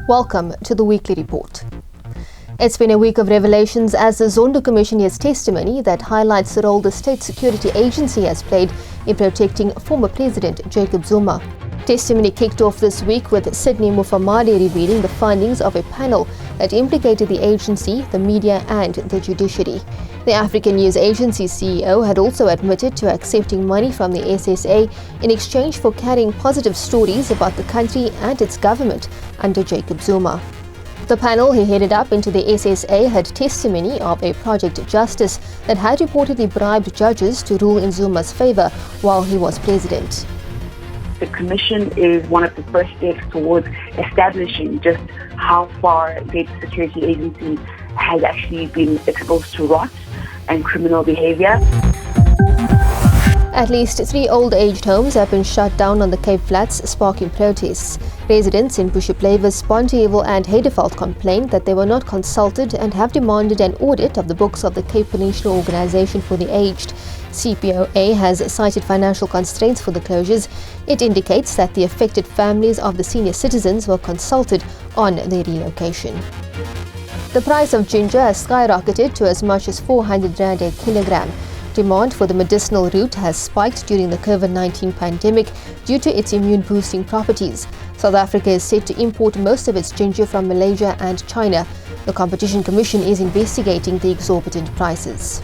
Welcome to the Weekly Report. It's been a week of revelations as the Zondo Commission hears testimony that highlights the role the State Security Agency has played in protecting former President Jacob Zuma. Testimony kicked off this week with Sydney Mufamadi revealing the findings of a panel that implicated the agency, the media and the judiciary. The African News Agency CEO had also admitted to accepting money from the SSA in exchange for carrying positive stories about the country and its government under Jacob Zuma. The panel he headed up into the SSA had testimony of a Project Justice that had reportedly bribed judges to rule in Zuma's favour while he was president. The Commission is one of the first steps towards establishing just how far the security agency has actually been exposed to rot and criminal behaviour. At least 3 old-aged homes have been shut down on the Cape Flats, sparking protests. Residents in Bushiplavis, Pontyeville and Heideveld complained that they were not consulted and have demanded an audit of the books of the Cape Peninsula Organisation for the Aged. CPOA has cited financial constraints for the closures. It indicates that the affected families of the senior citizens were consulted on their relocation. The price of ginger has skyrocketed to as much as 400 rand a kilogram. Demand for the medicinal root has spiked during the COVID-19 pandemic due to its immune-boosting properties. South Africa is set to import most of its ginger from Malaysia and China. The Competition Commission is investigating the exorbitant prices.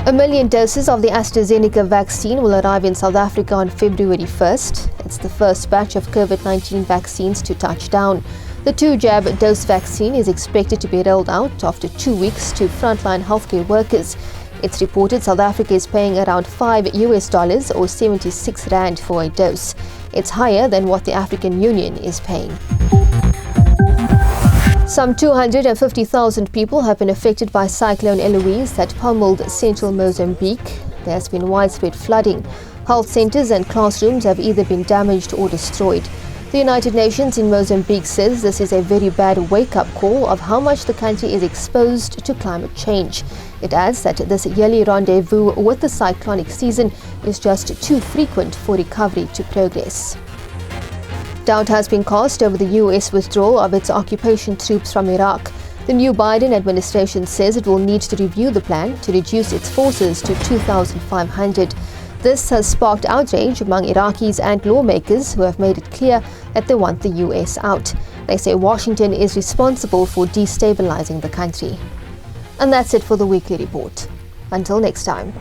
1 million doses of the AstraZeneca vaccine will arrive in South Africa on February 1st. It's the first batch of COVID-19 vaccines to touch down. The 2-jab dose vaccine is expected to be rolled out after 2 weeks to frontline healthcare workers. It's reported South Africa is paying around $5 or 76 rand for a dose. It's higher than what the African Union is paying. Some 250,000 people have been affected by Cyclone Eloise that pummeled central Mozambique. There has been widespread flooding. Health centres and classrooms have either been damaged or destroyed. The United Nations in Mozambique says this is a very bad wake-up call of how much the country is exposed to climate change. It adds that this yearly rendezvous with the cyclonic season is just too frequent for recovery to progress. Doubt has been cast over the US withdrawal of its occupation troops from Iraq. The new Biden administration says it will need to review the plan to reduce its forces to 2,500. This has sparked outrage among Iraqis and lawmakers who have made it clear that they want the US out. They say Washington is responsible for destabilizing the country. And that's it for the Weekly Report. Until next time.